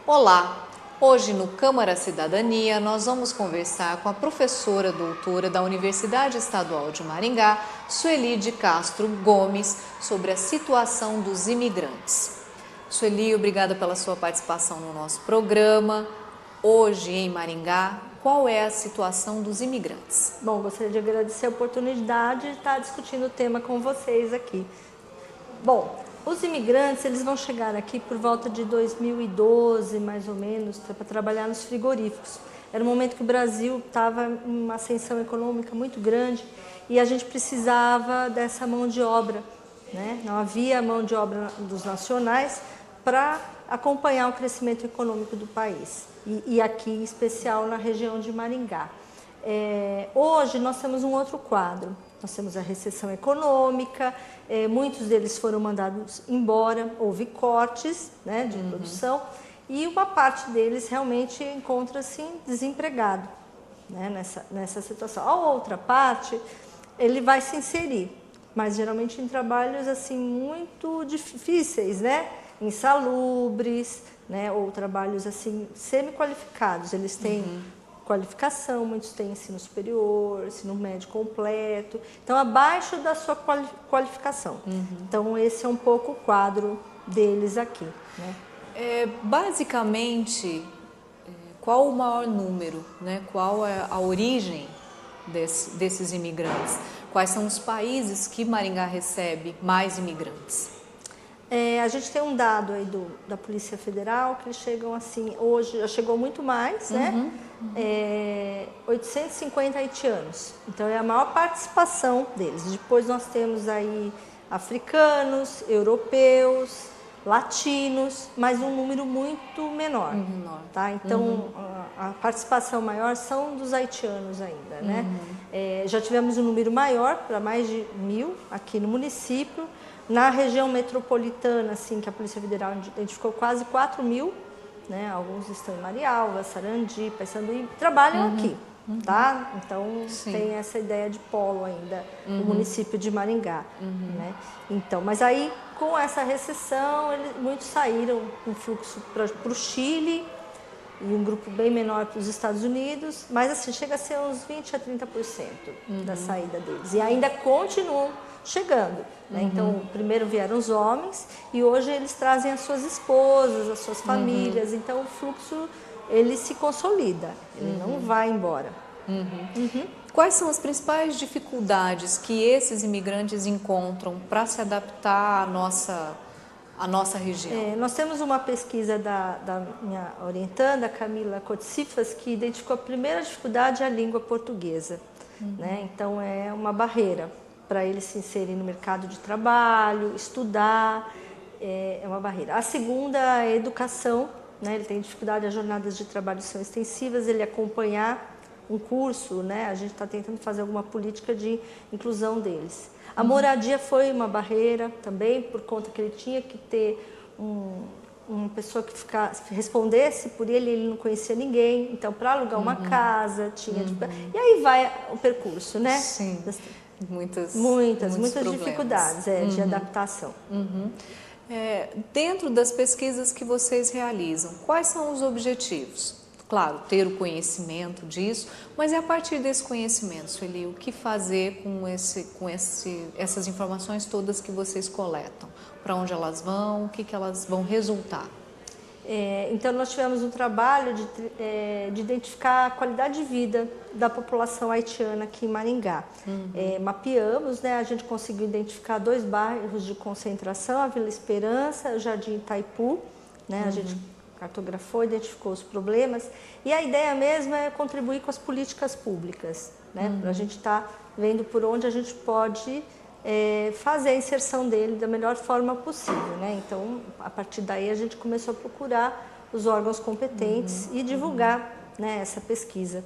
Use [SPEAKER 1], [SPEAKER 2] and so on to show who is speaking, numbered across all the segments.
[SPEAKER 1] Olá! Hoje no Câmara Cidadania nós vamos conversar com a professora doutora da Universidade Estadual de Maringá, Sueli de Castro Gomes, sobre a situação dos imigrantes. Sueli, obrigada pela sua participação no nosso programa. Hoje em Maringá, qual é a situação dos imigrantes?
[SPEAKER 2] Bom, gostaria de agradecer a oportunidade de estar discutindo o tema com vocês aqui. Bom, os imigrantes eles vão chegar aqui por volta de 2012, mais ou menos, para trabalhar nos frigoríficos. Era um momento que o Brasil estava em uma ascensão econômica muito grande e a gente precisava dessa mão de obra, né? Não havia mão de obra dos nacionais para acompanhar o crescimento econômico do país. E aqui, em especial, na região de Maringá. Hoje, nós temos um outro quadro. Nós temos a recessão econômica, muitos deles foram mandados embora, houve cortes, né, de produção, e uma parte deles realmente encontra-se desempregado, né, nessa situação. A outra parte, ele vai se inserir, mas geralmente em trabalhos assim, muito difíceis, né, insalubres, né, ou trabalhos assim semi-qualificados. Eles têm qualificação, muitos têm ensino superior, ensino médio completo, então abaixo da sua qualificação. Então esse é um pouco o quadro deles aqui, né?
[SPEAKER 1] Basicamente, qual o maior número, né? Qual é a origem desses imigrantes? Quais são os países que Maringá recebe mais imigrantes?
[SPEAKER 2] A gente tem um dado aí da Polícia Federal que eles chegam assim, hoje já chegou muito mais, né? 850 haitianos. Então é a maior participação deles. Depois nós temos aí africanos, europeus, latinos, mas um número muito menor. Tá? Então a participação maior são dos haitianos ainda, né? Já tivemos um número maior, para mais de 1.000 aqui no município. Na região metropolitana, assim, que a Polícia Federal identificou quase 4.000, né? Alguns estão em Marialva, Sarandi, Paissandu, trabalham aqui, tá? Então tem essa ideia de polo ainda, no município de Maringá, né? Então, mas aí com essa recessão, muitos saíram com fluxo para o Chile e um grupo bem menor para os Estados Unidos, mas assim, chega a ser uns 20% a 30% da saída deles. E ainda continuam chegando, né? Então, primeiro vieram os homens e hoje eles trazem as suas esposas, as suas famílias. Então, o fluxo, ele se consolida, ele não vai embora.
[SPEAKER 1] Quais são as principais dificuldades que esses imigrantes encontram para se adaptar à nossa região?
[SPEAKER 2] Nós temos uma pesquisa da minha orientanda, Camila Cotsifas, que identificou a primeira dificuldade a língua portuguesa, né? Então, é uma barreira para eles se inserem no mercado de trabalho, estudar, é uma barreira. A segunda é a educação, né? Ele tem dificuldade, as jornadas de trabalho são extensivas, ele acompanhar um curso, né? A gente está tentando fazer alguma política de inclusão deles. A moradia foi uma barreira também, por conta que ele tinha que ter uma pessoa que respondesse por ele não conhecia ninguém, então para alugar uma casa tinha... E aí vai o percurso, né?
[SPEAKER 1] Sim. Muitas
[SPEAKER 2] dificuldades de adaptação.
[SPEAKER 1] Dentro das pesquisas que vocês realizam, quais são os objetivos? Claro, ter o conhecimento disso, mas é a partir desse conhecimento, Sueli, o que fazer com essas informações todas que vocês coletam? Para onde elas vão? O que elas vão resultar?
[SPEAKER 2] Então, nós tivemos um trabalho de identificar a qualidade de vida da população haitiana aqui em Maringá. Mapeamos, né, a gente conseguiu identificar 2 bairros de concentração, a Vila Esperança e o Jardim Itaipu, né? A gente cartografou, identificou os problemas e a ideia mesmo é contribuir com as políticas públicas, né? Para a gente estar vendo por onde a gente pode fazer a inserção dele da melhor forma possível, né? Então, a partir daí a gente começou a procurar os órgãos competentes e divulgar, né, essa pesquisa.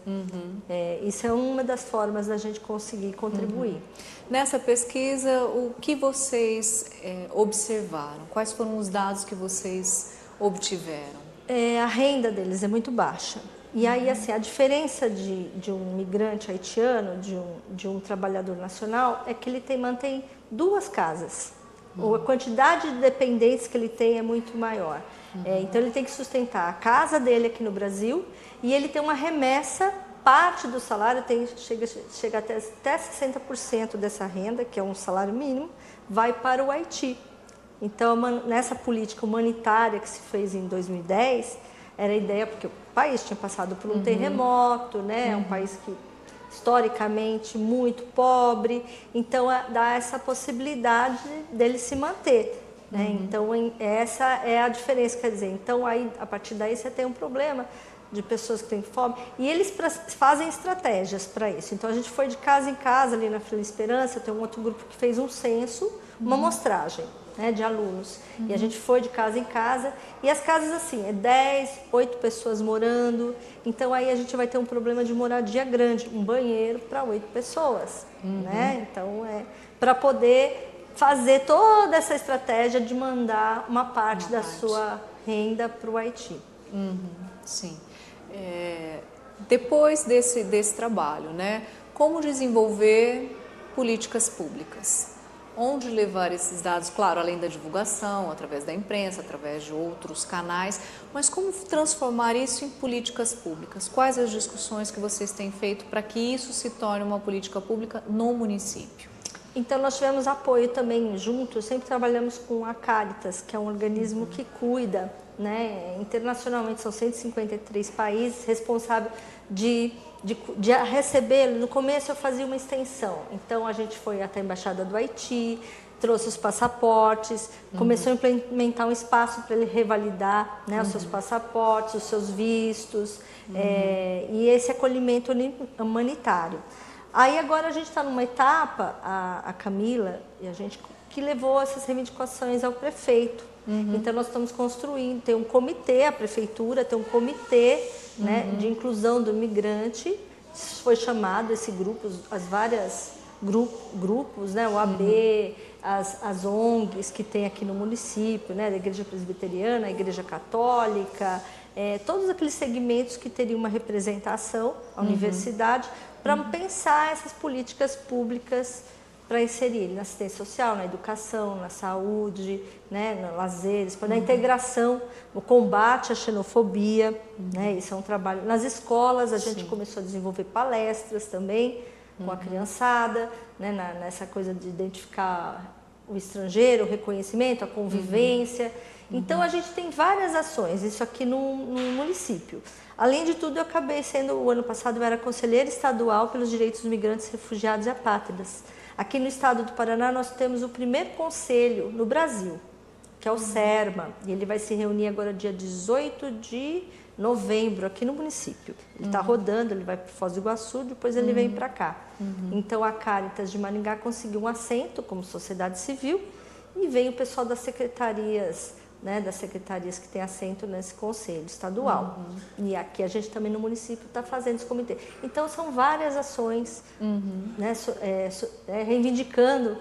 [SPEAKER 2] Isso é uma das formas da gente conseguir contribuir.
[SPEAKER 1] Nessa pesquisa, o que vocês observaram? Quais foram os dados que vocês obtiveram?
[SPEAKER 2] A renda deles é muito baixa. E aí, assim, a diferença de um migrante haitiano, de um trabalhador nacional, é que ele mantém 2 casas. A quantidade de dependentes que ele tem é muito maior. Então ele tem que sustentar a casa dele aqui no Brasil e ele tem uma remessa, parte do salário, chega até 60% dessa renda, que é um salário mínimo, vai para o Haiti. Então, nessa política humanitária que se fez em 2010, era a ideia, porque o país tinha passado por um terremoto, né? É um país que, historicamente, muito pobre, então dá essa possibilidade dele se manter. Né? Então, essa é a diferença, quer dizer, então, aí, a partir daí você tem um problema de pessoas que têm fome, e eles fazem estratégias para isso. Então, a gente foi de casa em casa, ali na Fila Esperança, tem um outro grupo que fez um censo, uma amostragem, né, de alunos. E a gente foi de casa em casa, e as casas assim, 10, 8 pessoas morando, então aí a gente vai ter um problema de moradia grande, um banheiro para 8 pessoas, né? Então, para poder fazer toda essa estratégia de mandar uma parte da sua renda para o Haiti.
[SPEAKER 1] Sim. Depois desse trabalho, né, como desenvolver políticas públicas? Onde levar esses dados, claro, além da divulgação, através da imprensa, através de outros canais, mas como transformar isso em políticas públicas? Quais as discussões que vocês têm feito para que isso se torne uma política pública no município?
[SPEAKER 2] Então, nós tivemos apoio também juntos, sempre trabalhamos com a Caritas, que é um organismo que cuida, né, internacionalmente, são 153 países responsáveis de receber. No começo eu fazia uma extensão, então a gente foi até a Embaixada do Haiti, trouxe os passaportes, começou a implementar um espaço para ele revalidar, né, os seus passaportes, os seus vistos, e esse acolhimento humanitário. Aí agora a gente está numa etapa, a Camila e a gente, que levou essas reivindicações ao prefeito. Então nós estamos construindo, tem um comitê, a prefeitura tem um comitê, né, de inclusão do migrante, foi chamado esse grupo, as várias grupos, né, o AB, as ONGs que tem aqui no município, né, da Igreja Presbiteriana, a Igreja Católica, todos aqueles segmentos que teriam uma representação, a universidade, para pensar essas políticas públicas para inserir na assistência social, na educação, na saúde, né, no lazeres, na integração, no combate à xenofobia, né, isso é um trabalho. Nas escolas a gente começou a desenvolver palestras também com a criançada, né, nessa coisa de identificar o estrangeiro, o reconhecimento, a convivência. Então a gente tem várias ações, isso aqui no município. Além de tudo, eu acabei sendo, o ano passado eu era conselheira estadual pelos direitos dos migrantes, refugiados e apátridas. Aqui no estado do Paraná nós temos o primeiro conselho no Brasil, que é o SERMA, e ele vai se reunir agora dia 18 de novembro aqui no município. Ele está rodando, ele vai para Foz do Iguaçu, depois ele vem para cá. Então a Caritas de Maringá conseguiu um assento como sociedade civil e veio o pessoal das secretarias, né, das secretarias que tem assento nesse conselho estadual. E aqui a gente também no município está fazendo esse comitê. Então são várias ações, né, reivindicando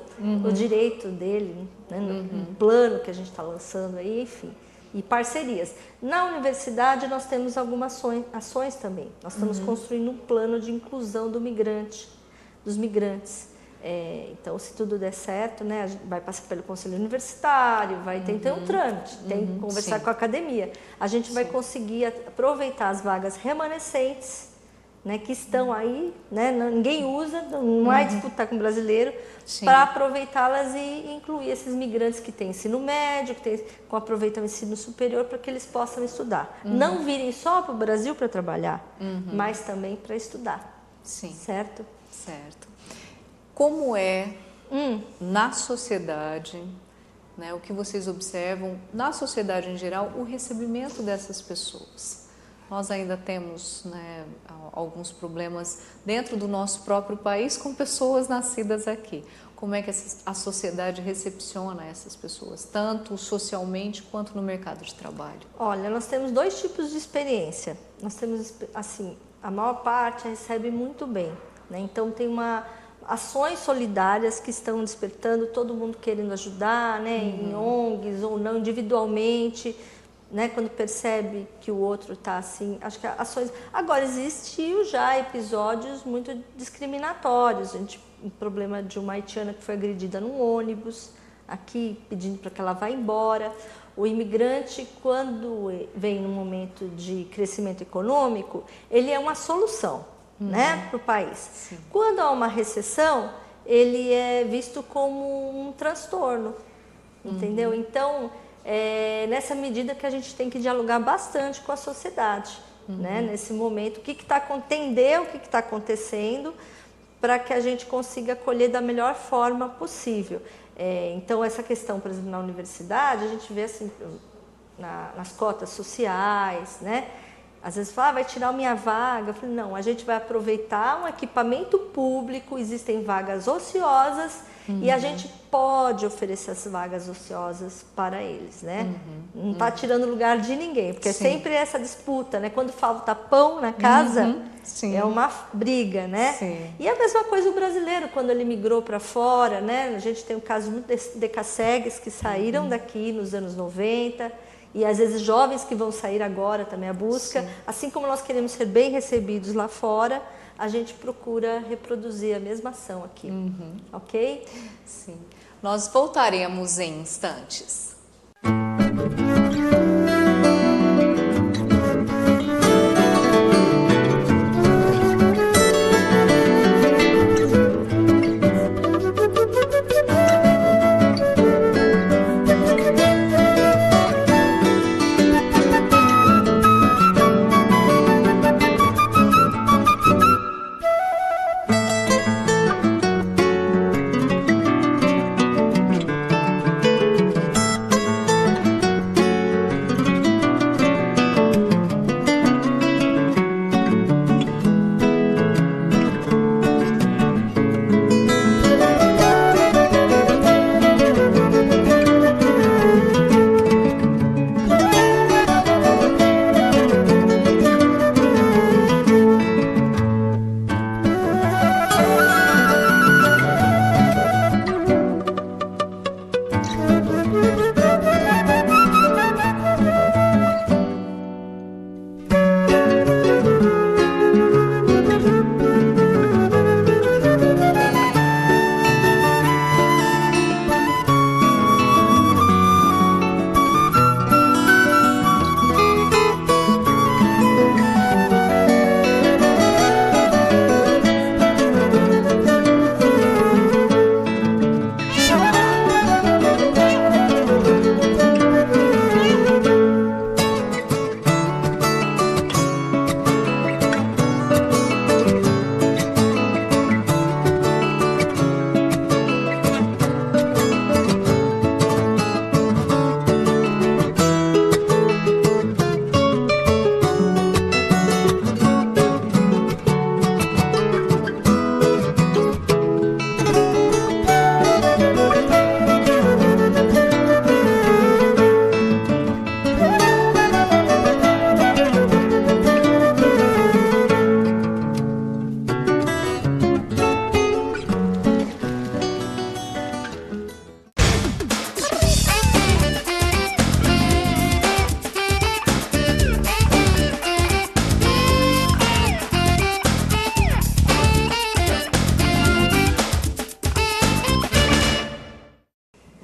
[SPEAKER 2] o direito dele, né, no plano que a gente está lançando aí, enfim. E parcerias. Na universidade nós temos algumas ações também. Nós estamos construindo um plano de inclusão dos migrantes. Então, se tudo der certo, né, a gente vai passar pelo conselho universitário, vai ter então um trâmite, tem que conversar com a academia. A gente vai conseguir aproveitar as vagas remanescentes, né, que estão aí, né, ninguém usa, não vai disputar com o brasileiro, para aproveitá-las e incluir esses migrantes que têm ensino médio, que aproveitam o ensino superior, para que eles possam estudar. Não virem só para o Brasil para trabalhar, mas também para estudar. Certo?
[SPEAKER 1] Certo. Como é na sociedade, né, o que vocês observam na sociedade em geral, o recebimento dessas pessoas? Nós ainda temos, né, alguns problemas dentro do nosso próprio país com pessoas nascidas aqui. Como é que a sociedade recepciona essas pessoas, tanto socialmente quanto no mercado de trabalho?
[SPEAKER 2] Olha, nós temos 2 tipos de experiência. Nós temos, assim, a maior parte recebe muito bem, né? Então tem ações solidárias que estão despertando, todo mundo querendo ajudar, né, em ONGs ou não, individualmente, né, quando percebe que o outro está assim, acho que ações... Agora, existiu já episódios muito discriminatórios, um problema de uma haitiana que foi agredida num ônibus aqui pedindo para que ela vá embora. O imigrante, quando vem num momento de crescimento econômico, ele é uma solução, né, para o país.
[SPEAKER 1] Sim.
[SPEAKER 2] Quando há uma recessão, ele é visto como um transtorno, entendeu? Então, é nessa medida que a gente tem que dialogar bastante com a sociedade, né, nesse momento, entender o que está acontecendo, para que a gente consiga acolher da melhor forma possível. Então, essa questão, por exemplo, na universidade, a gente vê assim, nas cotas sociais, né? Às vezes fala, vai tirar a minha vaga. Eu falei, não, a gente vai aproveitar um equipamento público, existem vagas ociosas e a gente pode oferecer as vagas ociosas para eles, né? Não está tirando lugar de ninguém, porque é sempre essa disputa, né? Quando falta pão na casa, é uma briga, né?
[SPEAKER 1] Sim.
[SPEAKER 2] E a mesma coisa o brasileiro, quando ele migrou para fora, né? A gente tem um caso muito de CACEGs que saíram daqui nos anos 90, e às vezes jovens que vão sair agora também à busca.
[SPEAKER 1] Sim.
[SPEAKER 2] Assim como nós queremos ser bem recebidos lá fora, a gente procura reproduzir a mesma ação aqui, ok?
[SPEAKER 1] Sim. Nós voltaremos em instantes.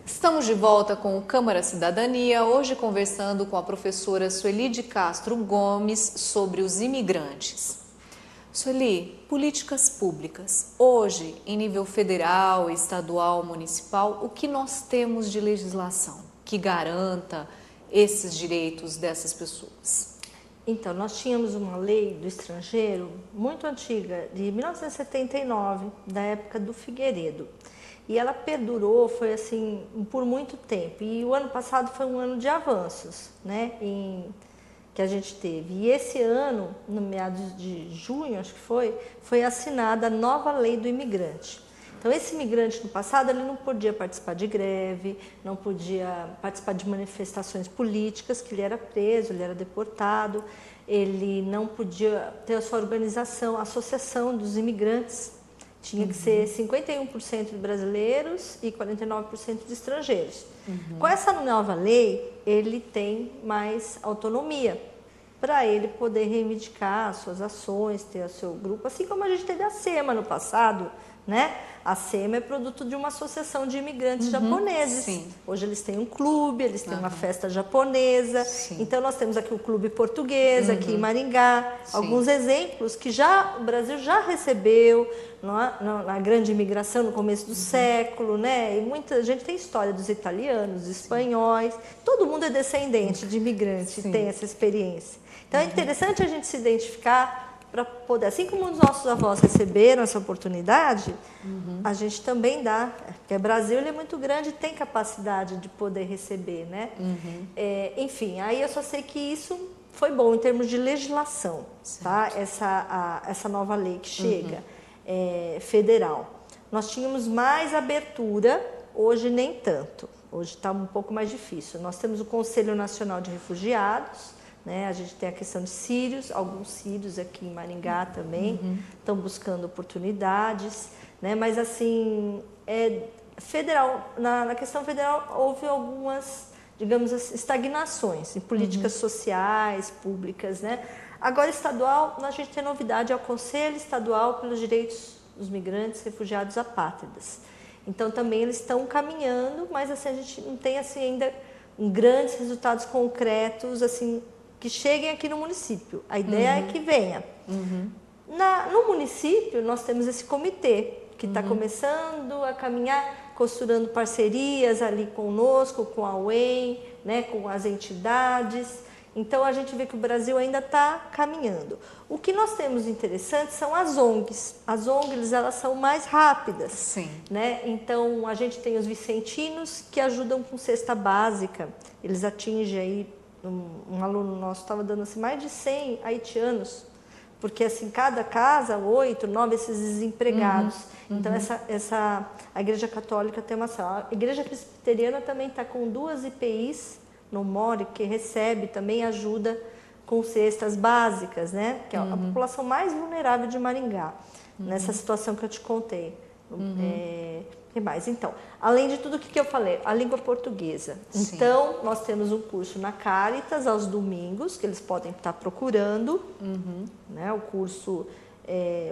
[SPEAKER 1] Estamos de volta com o Câmara Cidadania, hoje conversando com a professora Sueli de Castro Gomes sobre os imigrantes. Sueli, políticas públicas. Hoje, em nível federal, estadual, municipal, o que nós temos de legislação que garanta esses direitos dessas pessoas?
[SPEAKER 2] Então, nós tínhamos uma lei do estrangeiro muito antiga, de 1979, da época do Figueiredo. E ela perdurou, foi assim, por muito tempo. E o ano passado foi um ano de avanços, né, que a gente teve. E esse ano, no meados de junho, acho que foi assinada a nova lei do imigrante. Então, esse imigrante no passado, ele não podia participar de greve, não podia participar de manifestações políticas, que ele era preso, ele era deportado, ele não podia ter a sua organização, a associação dos imigrantes. Tinha que ser 51% de brasileiros e 49% de estrangeiros. Com essa nova lei, ele tem mais autonomia para ele poder reivindicar suas ações, ter o seu grupo, assim como a gente teve a SEMA no passado, né? A SEMA é produto de uma associação de imigrantes japoneses.
[SPEAKER 1] Sim.
[SPEAKER 2] Hoje eles têm um clube, eles têm uma
[SPEAKER 1] Aham.
[SPEAKER 2] festa japonesa.
[SPEAKER 1] Sim.
[SPEAKER 2] Então nós temos aqui o clube português, aqui em Maringá.
[SPEAKER 1] Sim.
[SPEAKER 2] Alguns exemplos que o Brasil já recebeu na grande imigração no começo do século, né? E muita gente tem história dos italianos, dos espanhóis. Todo mundo é descendente de imigrante e tem essa experiência. Então é interessante a gente se identificar para poder, assim como os nossos avós receberam essa oportunidade, a gente também dá, porque o Brasil ele é muito grande e tem capacidade de poder receber, né? Enfim, aí eu só sei que isso foi bom em termos de legislação, tá? Essa nova lei que chega, federal. Nós tínhamos mais abertura, hoje nem tanto, hoje está um pouco mais difícil. Nós temos o Conselho Nacional de Refugiados, né? A gente tem a questão de sírios, alguns sírios aqui em Maringá também estão buscando oportunidades, né? Mas assim, federal, na questão federal houve algumas, digamos assim, estagnações em políticas sociais, públicas, né? Agora estadual, a gente tem novidade, é o Conselho Estadual pelos Direitos dos Migrantes, Refugiados, Apátridas. Então também eles estão caminhando, mas assim a gente não tem assim ainda grandes resultados concretos assim que cheguem aqui no município. A ideia é que venha. No município, nós temos esse comitê, que está começando a caminhar, costurando parcerias ali conosco, com a UEM, né, com as entidades. Então, a gente vê que o Brasil ainda está caminhando. O que nós temos interessante são as ONGs. As ONGs, elas são mais rápidas.
[SPEAKER 1] Sim.
[SPEAKER 2] Né? Então, a gente tem os vicentinos, que ajudam com cesta básica. Eles atingem aí, um aluno nosso estava dando assim, mais de 100 haitianos, porque assim, cada casa, 8, 9, esses desempregados. Então, a Igreja Católica tem uma sala. A Igreja Presbiteriana também está com 2 IPIs no MORE, que recebe também ajuda com cestas básicas, né? Que é a população mais vulnerável de Maringá, nessa situação que eu te contei. Que mais? Então, além de tudo o que eu falei, a língua portuguesa.
[SPEAKER 1] Sim.
[SPEAKER 2] Então, nós temos um curso na Caritas aos domingos, que eles podem estar procurando. Né? O curso,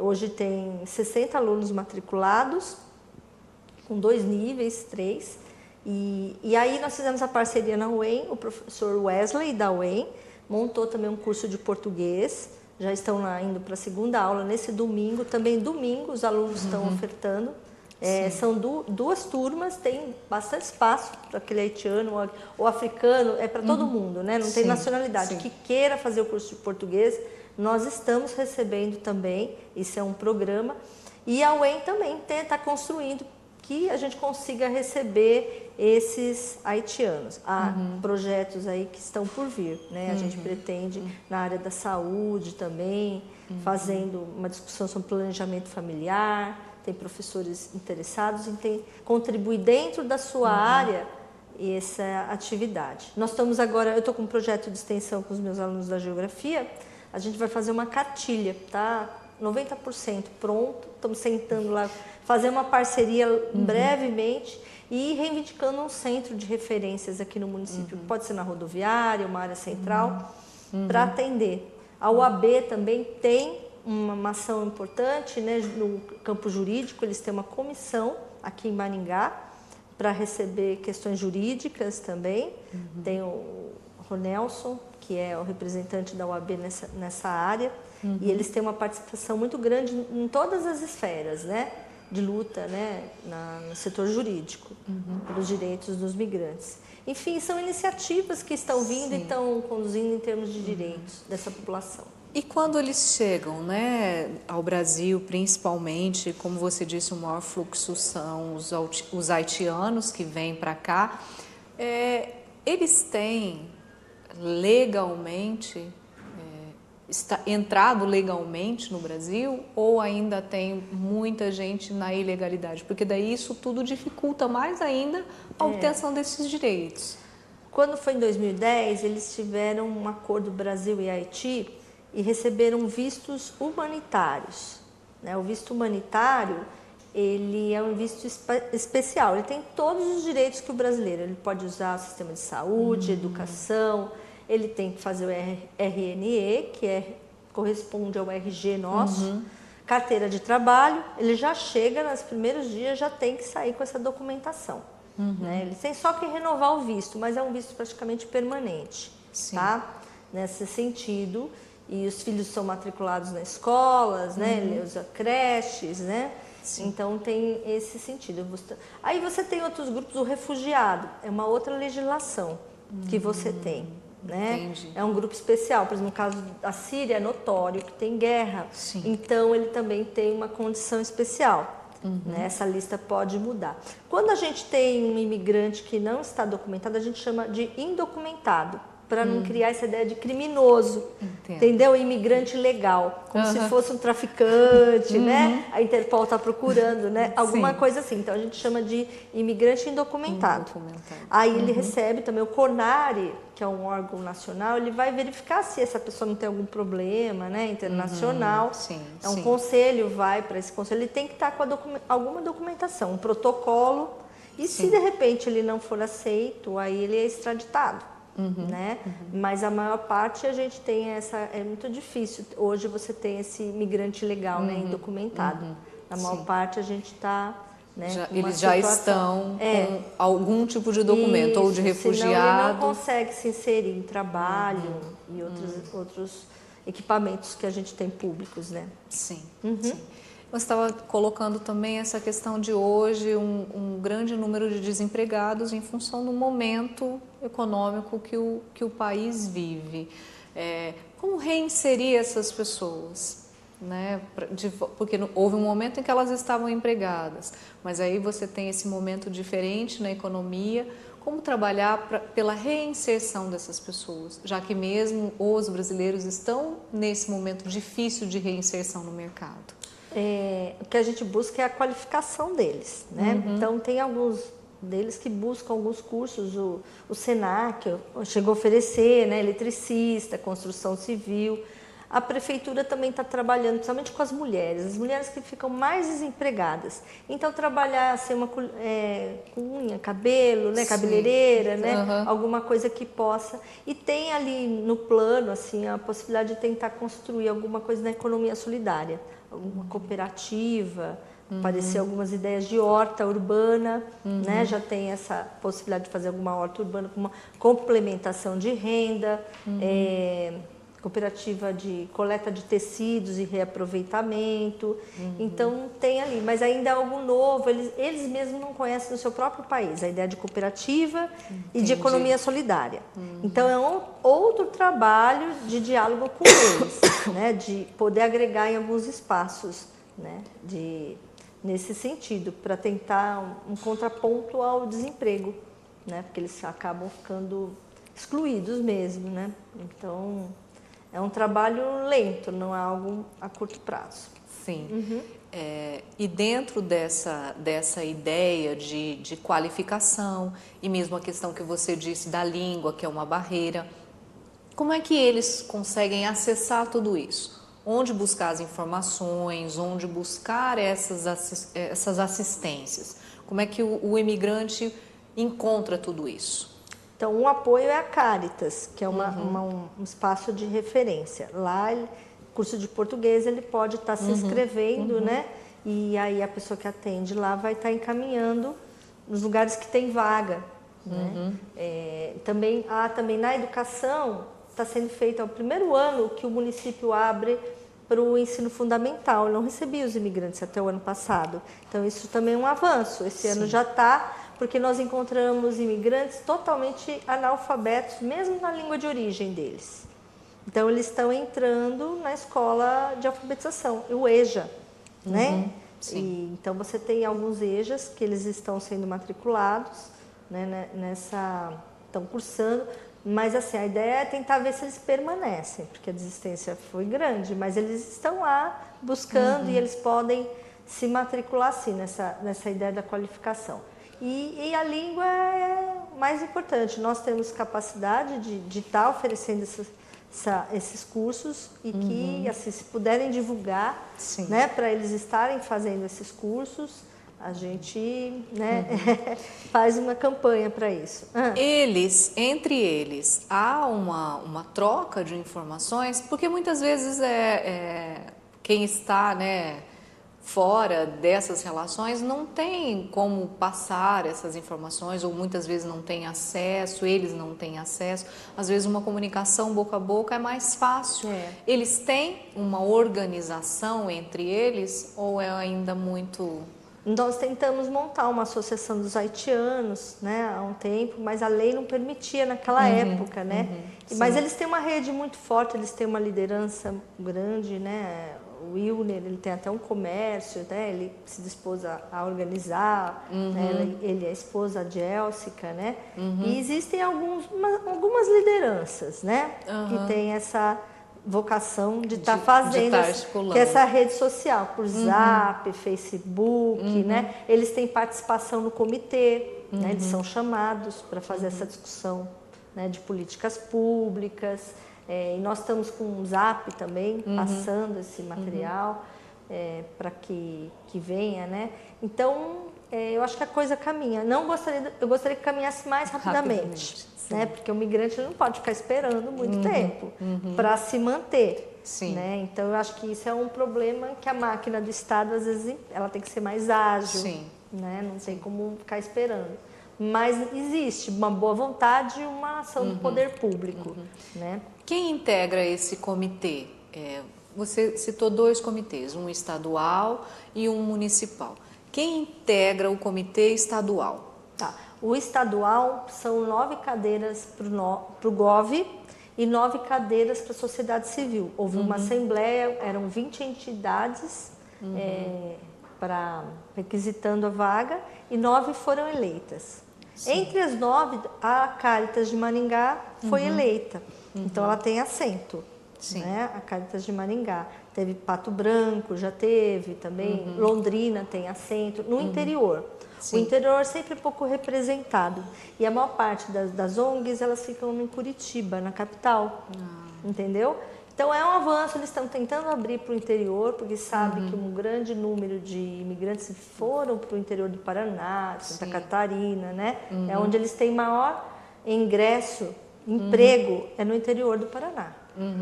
[SPEAKER 2] hoje tem 60 alunos matriculados, com 2 níveis, 3. E aí nós fizemos a parceria na UEM, o professor Wesley da UEM montou também um curso de português, já estão lá indo para a 2ª aula nesse domingo, também domingo os alunos estão ofertando. São 2 turmas, tem bastante espaço para aquele haitiano ou africano, é para todo mundo, né? Não tem nacionalidade. Que queira fazer o curso de português, nós estamos recebendo também, isso é um programa. E a UEM também está construindo que a gente consiga receber esses haitianos. Há projetos aí que estão por vir, né? A gente pretende, na área da saúde também, fazendo uma discussão sobre planejamento familiar, tem professores interessados em contribuir dentro da sua área essa atividade. Nós estamos agora, eu estou com um projeto de extensão com os meus alunos da geografia, a gente vai fazer uma cartilha, tá? 90% pronto, estamos sentando lá, fazer uma parceria brevemente e reivindicando um centro de referências aqui no município, pode ser na rodoviária, uma área central, para atender. A UAB também tem uma ação importante, né, no campo jurídico, eles têm uma comissão aqui em Maringá para receber questões jurídicas também. Tem o Ronelson, que é o representante da UAB nessa área, e eles têm uma participação muito grande em todas as esferas, né, de luta, né, no setor jurídico, pelos direitos dos migrantes. Enfim, são iniciativas que estão vindo e estão conduzindo em termos de direitos dessa população.
[SPEAKER 1] E quando eles chegam, né, ao Brasil, principalmente, como você disse, o maior fluxo são os haitianos que vêm para cá, eles têm legalmente, entrado legalmente no Brasil ou ainda tem muita gente na ilegalidade? Porque daí isso tudo dificulta mais ainda a obtenção desses direitos.
[SPEAKER 2] Quando foi em 2010, eles tiveram um acordo Brasil e Haiti e receberam vistos humanitários. Né? O visto humanitário, ele é um visto especial, ele tem todos os direitos que o brasileiro, ele pode usar o sistema de saúde, educação, ele tem que fazer o RNE, que corresponde ao RG nosso, carteira de trabalho, ele já chega nos primeiros dias, já tem que sair com essa documentação. Né? Ele tem só que renovar o visto, mas é um visto praticamente permanente, tá? Nesse sentido, e os filhos são matriculados nas escolas, né? Ele usa creches, né? Sim. Então tem esse sentido. Aí você tem outros grupos, o refugiado, é uma outra legislação que você tem. Né?
[SPEAKER 1] Entendi.
[SPEAKER 2] É um grupo especial, por exemplo, no caso da Síria é notório que tem guerra,
[SPEAKER 1] Sim.
[SPEAKER 2] Então ele também tem uma condição especial. Né? Essa lista pode mudar. Quando a gente tem um imigrante que não está documentado, a gente chama de indocumentado, para não criar essa ideia de criminoso.
[SPEAKER 1] Entendo.
[SPEAKER 2] Entendeu? Imigrante legal, como se fosse um traficante, né? A Interpol está procurando, né? Alguma coisa assim. Então a gente chama de imigrante indocumentado. Aí ele recebe também o CONARE, que é um órgão nacional, ele vai verificar se essa pessoa não tem algum problema, né? Internacional. Um conselho vai para esse conselho, ele tem que estar com alguma documentação, um protocolo. E se de repente ele não for aceito, aí ele é extraditado. Né? Mas a maior parte a gente tem é muito difícil. Hoje você tem esse imigrante legal, né, indocumentado. A maior parte a gente está, né,
[SPEAKER 1] eles já estão com algum tipo de documento, ou de refugiado.
[SPEAKER 2] Senão ele não consegue se inserir em trabalho e outros equipamentos que a gente tem públicos, né?
[SPEAKER 1] Sim. Você estava colocando também essa questão de hoje, um grande número de desempregados em função do momento econômico que o país vive. Como reinserir essas pessoas? Né? Porque houve um momento em que elas estavam empregadas, mas aí você tem esse momento diferente na economia. Como trabalhar pela reinserção dessas pessoas, já que mesmo os brasileiros estão nesse momento difícil de reinserção no mercado?
[SPEAKER 2] O que a gente busca é a qualificação deles, né? Então tem alguns deles que buscam alguns cursos, o Senac chegou a oferecer, né? Eletricista, construção civil. A prefeitura também está trabalhando, principalmente com as mulheres que ficam mais desempregadas. Então trabalhar assim, com unha, cabelo, né? Cabeleireira, né? Alguma coisa que possa. E tem ali no plano assim a possibilidade de tentar construir alguma coisa na economia solidária. Alguma cooperativa, aparecer algumas ideias de horta urbana, né? Já tem essa possibilidade de fazer alguma horta urbana com uma complementação de renda, cooperativa de coleta de tecidos e reaproveitamento. Então tem ali, mas ainda é algo novo, eles mesmos não conhecem no seu próprio país, a ideia de cooperativa e de economia solidária. Então é outro trabalho de diálogo com eles, né? De poder agregar em alguns espaços, né? Nesse sentido, para tentar um contraponto ao desemprego, né? Porque eles acabam ficando excluídos mesmo, né? Então é um trabalho lento, não é algo a curto prazo.
[SPEAKER 1] Sim. E dentro dessa ideia de qualificação, e mesmo a questão que você disse da língua, que é uma barreira, como é que eles conseguem acessar tudo isso? Onde buscar as informações, onde buscar essas assistências? Como é que o imigrante encontra tudo isso?
[SPEAKER 2] Então, um apoio é a Caritas, que é um espaço de referência. Lá, curso de português, ele pode estar se inscrevendo, né? E aí a pessoa que atende lá vai estar encaminhando nos lugares que tem vaga. Né? Também na educação, está sendo feito, é o primeiro ano que o município abre para o ensino fundamental. Eu não recebia os imigrantes até o ano passado. Então, isso também é um avanço. Esse ano já está, porque nós encontramos imigrantes totalmente analfabetos, mesmo na língua de origem deles. Então, eles estão entrando na escola de alfabetização, o EJA, né? Então, você tem alguns EJAs que eles estão sendo matriculados, né, estão cursando, mas assim, a ideia é tentar ver se eles permanecem, porque a desistência foi grande, mas eles estão lá buscando e eles podem se matricular sim nessa ideia da qualificação. E a língua é mais importante, nós temos capacidade de estar oferecendo esses cursos e que, assim, se puderem divulgar, né, para eles estarem fazendo esses cursos, a gente, né, faz uma campanha para isso.
[SPEAKER 1] Entre eles, há uma troca de informações, porque muitas vezes quem está, né, fora dessas relações não tem como passar essas informações, ou muitas vezes não tem acesso, eles não têm acesso. Às vezes uma comunicação boca a boca é mais fácil. Eles têm uma organização entre eles ou é ainda muito...
[SPEAKER 2] Nós tentamos montar uma associação dos haitianos, né, há um tempo, mas a lei não permitia naquela época, né? Mas eles têm uma rede muito forte, eles têm uma liderança grande, né? O Wilner, ele tem até um comércio, né? Ele se dispôs a organizar, né? Ele é a esposa de Elsica, né? E existem algumas lideranças, né? Que tem essa vocação de estar fazendo essa rede social, por Zap, Facebook, né? Eles têm participação no comitê, né? Eles são chamados para fazer essa discussão, né, de políticas públicas. E nós estamos com um Zap também, passando esse material para que venha, né? Então, eu acho que a coisa caminha. Eu gostaria que caminhasse mais rapidamente, né? Porque o migrante não pode ficar esperando muito tempo para se manter. Né? Então, eu acho que isso é um problema que a máquina do Estado, às vezes, ela tem que ser mais ágil, né? Não tem como ficar esperando. Mas existe uma boa vontade e uma ação do poder público, né?
[SPEAKER 1] Quem integra esse comitê? Você citou 2 comitês, um estadual e um municipal. Quem integra o comitê estadual?
[SPEAKER 2] Tá. O estadual são 9 cadeiras para o GOV e 9 cadeiras para a sociedade civil. Houve uma assembleia, eram 20 entidades requisitando a vaga e 9 foram eleitas. Entre as 9, a Caritas de Maringá foi eleita. Então, ela tem assento, né? A Caritas de Maringá. Teve Pato Branco, já teve também. Londrina tem assento. No interior. O interior sempre é pouco representado. E a maior parte das ONGs, elas ficam em Curitiba, na capital. Entendeu? Então, é um avanço. Eles estão tentando abrir para o interior, porque sabem que um grande número de imigrantes foram para o interior do Paraná, Santa Catarina, né? É onde eles têm maior ingresso, emprego, é no interior do Paraná.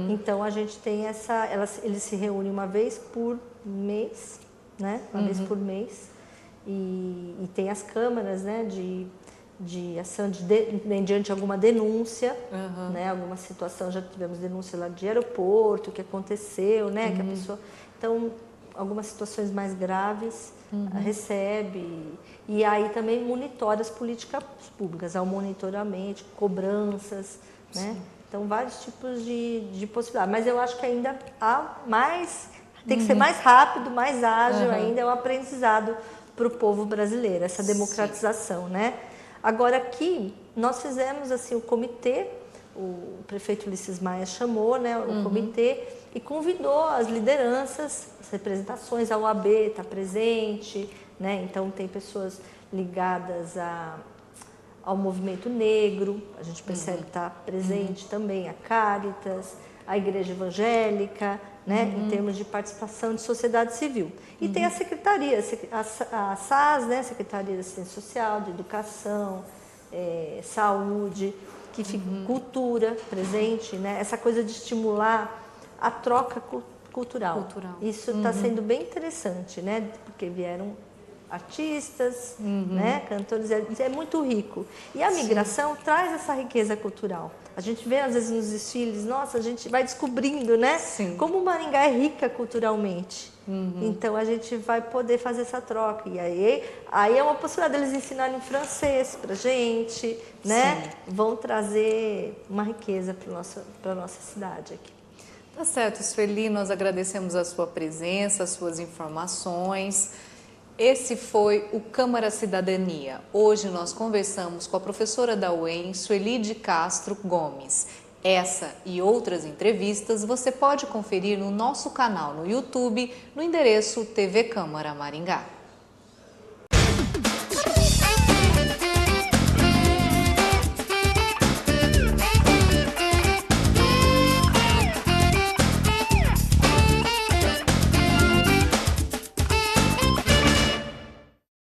[SPEAKER 2] Então, a gente tem eles se reúnem uma vez por mês, né? Uma vez por mês. E tem as câmaras, né? De ação mediante alguma denúncia, né? Alguma situação, já tivemos denúncia lá de aeroporto, que aconteceu, né? Que a pessoa... Então, algumas situações mais graves recebe. E aí também monitora as políticas públicas, há um monitoramento, cobranças, né? Então, vários tipos de possibilidades. Mas eu acho que ainda há mais... Tem que ser mais rápido, mais ágil ainda, é um aprendizado para o povo brasileiro, essa democratização, né? Agora aqui, nós fizemos assim o comitê, o prefeito Ulisses Maia chamou, né, o comitê e convidou as lideranças, as representações, a OAB está presente, né? Então tem pessoas ligadas ao movimento negro, a gente percebe que está presente também, a Caritas, a Igreja Evangélica, né, em termos de participação de sociedade civil. E tem a secretaria, a SAS, né, Secretaria de Assistência Social, de Educação, Saúde, que fica cultura presente, né, essa coisa de estimular a troca cultural. Isso está sendo bem interessante, né, porque vieram artistas, né, cantores, é muito rico. E a migração traz essa riqueza cultural. A gente vê, às vezes, nos desfiles, nossa, a gente vai descobrindo, né, como Maringá é rica culturalmente. Então, a gente vai poder fazer essa troca. E aí é uma possibilidade deles ensinarem francês para a gente, né? Vão trazer uma riqueza para a nossa cidade aqui.
[SPEAKER 1] Tá certo, Sueli, nós agradecemos a sua presença, as suas informações. Esse foi o Câmara Cidadania. Hoje nós conversamos com a professora da UEM, Sueli de Castro Gomes. Essa e outras entrevistas você pode conferir no nosso canal no YouTube, no endereço TV Câmara Maringá.